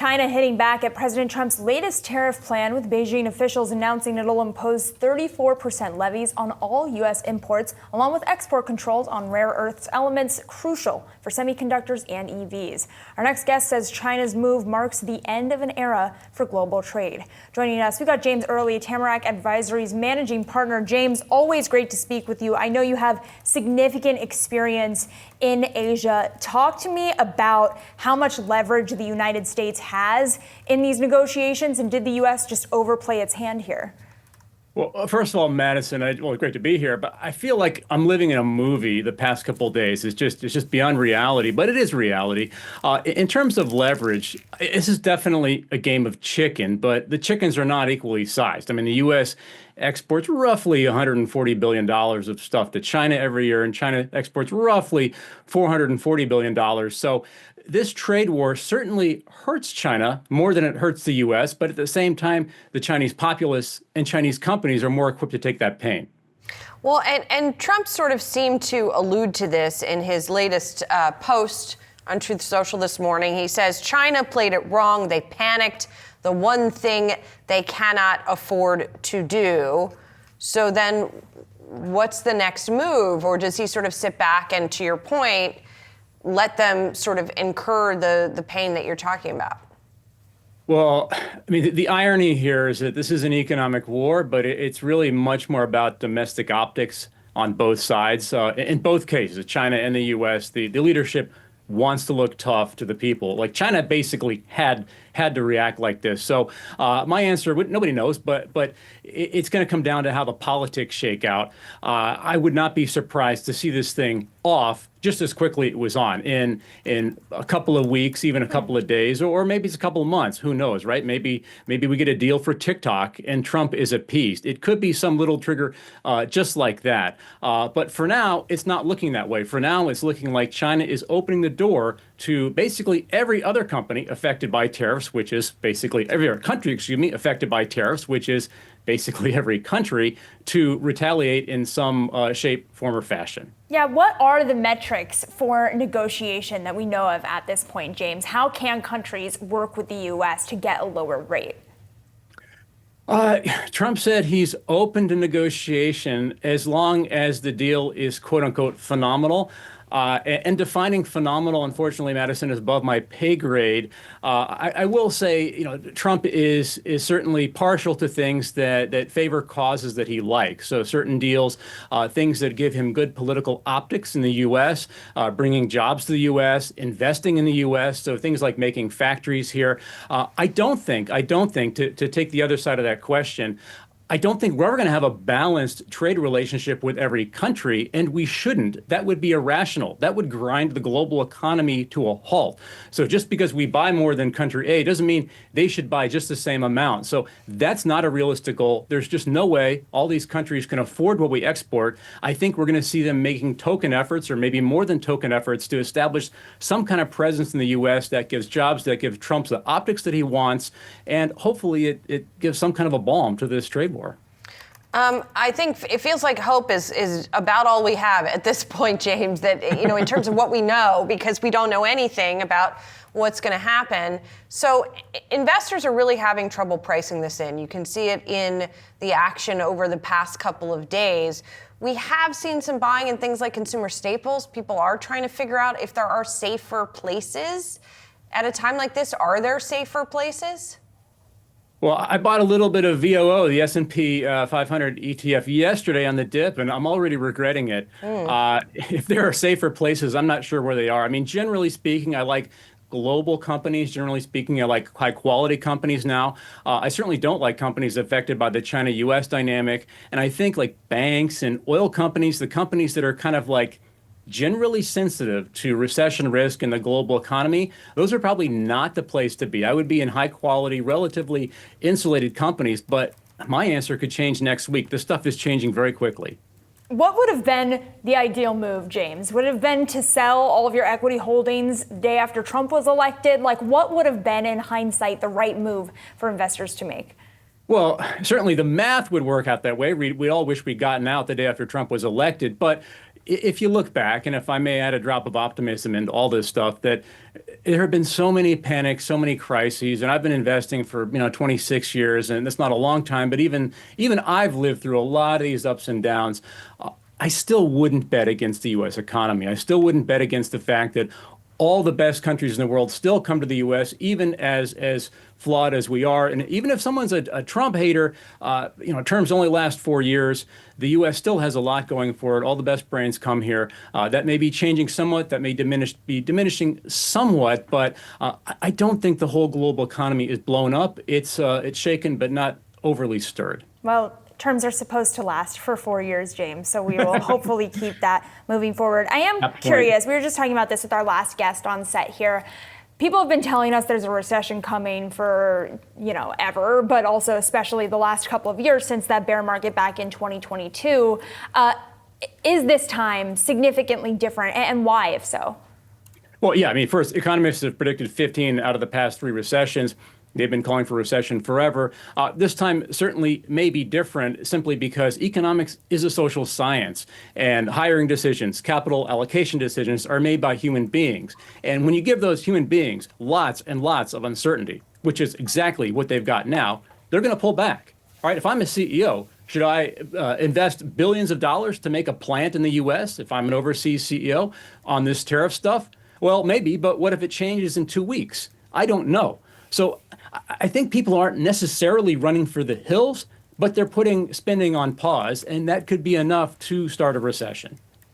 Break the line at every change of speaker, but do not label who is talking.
China hitting back at President Trump's latest tariff plan, with Beijing officials announcing it'll impose 34% levies on all U.S. imports, along with export controls on rare earths elements crucial for semiconductors and EVs. Our next guest says China's move marks the end of an era for global trade. Joining us, we've got James Early, Tamarack Advisory's managing partner. James, always great to speak with you. I know you have significant experience in Asia. Talk to me about how much leverage the United States has in these negotiations, and did the U.S. just overplay its hand here?
Well, first of all, Madison, great to be here, but I feel like I'm living in a movie the past couple of days. It's just beyond reality, but it is reality. In terms of leverage, this is definitely a game of chicken, but the chickens are not equally sized. I mean, the U.S. exports roughly $140 billion of stuff to China every year, and China exports roughly $440 billion. So this trade war certainly hurts China more than it hurts the U.S., but at the same time, the Chinese populace and Chinese companies are more equipped to take that pain.
Well, and Trump sort of seemed to allude to this in his latest post on Truth Social this morning. He says China played it wrong. They panicked. The one thing they cannot afford to do. So then what's the next move? Or does he sort of sit back and, to your point, let them sort of incur the pain that you're talking about?
Well, I mean, the irony here is that this is an economic war, but it's really much more about domestic optics on both sides. In both cases, China and the U.S., the leadership wants to look tough to the people. Like, China basically had to react like this. So my answer, nobody knows, but it's going to come down to how the politics shake out. I would not be surprised to see this thing off just as quickly it was on in a couple of weeks, even a couple of days, or maybe it's a couple of months. Who knows, right? Maybe we get a deal for TikTok and Trump is appeased. It could be some little trigger just like that. But for now, it's not looking that way. For now, it's looking like China is opening the door to basically every other company affected by tariffs, which is basically every other country, affected by tariffs, which is basically every country, to retaliate in some shape, form, or fashion.
Yeah, what are the metrics for negotiation that we know of at this point, James? How can countries work with the U.S. to get a lower rate?
Trump said he's open to negotiation as long as the deal is, quote unquote, phenomenal. And defining phenomenal, unfortunately, Madison, is above my pay grade. I will say, Trump is certainly partial to things that favor causes that he likes. So certain deals, things that give him good political optics in the U.S., bringing jobs to the U.S., investing in the U.S. So things like making factories here. I don't think, to take the other side of that question, I don't think we're ever going to have a balanced trade relationship with every country, and we shouldn't. That would be irrational. That would grind the global economy to a halt. So just because we buy more than country A doesn't mean they should buy just the same amount. So that's not a realistic goal. There's just no way all these countries can afford what we export. I think we're going to see them making token efforts, or maybe more than token efforts, to establish some kind of presence in the U.S. that gives jobs, that gives Trump the optics that he wants, and hopefully it gives some kind of a balm to this trade war.
I think it feels like hope is about all we have at this point, James, that, in terms of what we know, because we don't know anything about what's going to happen. So investors are really having trouble pricing this in. You can see it in the action over the past couple of days. We have seen some buying in things like consumer staples. People are trying to figure out if there are safer places. At a time like this, are there safer places?
Well, I bought a little bit of VOO, the S&P 500 ETF, yesterday on the dip, and I'm already regretting it. If there are safer places, I'm not sure where they are. I mean, generally speaking, I like global companies. Generally speaking, I like high-quality companies now. I certainly don't like companies affected by the China-U.S. dynamic. And I think like banks and oil companies, the companies that are kind of like generally sensitive to recession risk in the global economy, those are probably not the place to be. I would be in high quality, relatively insulated companies, but my answer could change next week. This stuff is changing very quickly.
What would have been the ideal move, James? Would it have been to sell all of your equity holdings day after Trump was elected? Like, what would have been, in hindsight, the right move for investors to make?
Well, certainly the math would work out that way. We all wish we'd gotten out the day after Trump was elected, but if you look back, and if I may add a drop of optimism into all this stuff, that there have been so many panics, so many crises, and I've been investing for 26 years, and that's not a long time, but even I've lived through a lot of these ups and downs. I still wouldn't bet against the U.S. economy. I still wouldn't bet against the fact that all the best countries in the world still come to the U.S., even as flawed as we are. And even if someone's a Trump hater, terms only last 4 years. The U.S. still has a lot going for it. All the best brains come here. That may be changing somewhat. That may be diminishing somewhat. But I don't think the whole global economy is blown up. It's shaken, but not overly stirred.
Well, terms are supposed to last for 4 years, James, so we will hopefully keep that moving forward. I am curious, we were just talking about this with our last guest on set here. People have been telling us there's a recession coming for, ever, but also especially the last couple of years since that bear market back in 2022. Is this time significantly different, and why, if so?
Well, yeah, first, economists have predicted 15 out of the past 3 recessions. They've been calling for recession forever. This time certainly may be different simply because economics is a social science, and hiring decisions, capital allocation decisions are made by human beings. And when you give those human beings lots and lots of uncertainty, which is exactly what they've got now, they're going to pull back. All right, if I'm a CEO, should I invest billions of dollars to make a plant in the U.S. if I'm an overseas CEO on this tariff stuff? Well, maybe, but what if it changes in 2 weeks? I don't know. So I think people aren't necessarily running for the hills, but they're putting spending on pause, and that could be enough to start a recession.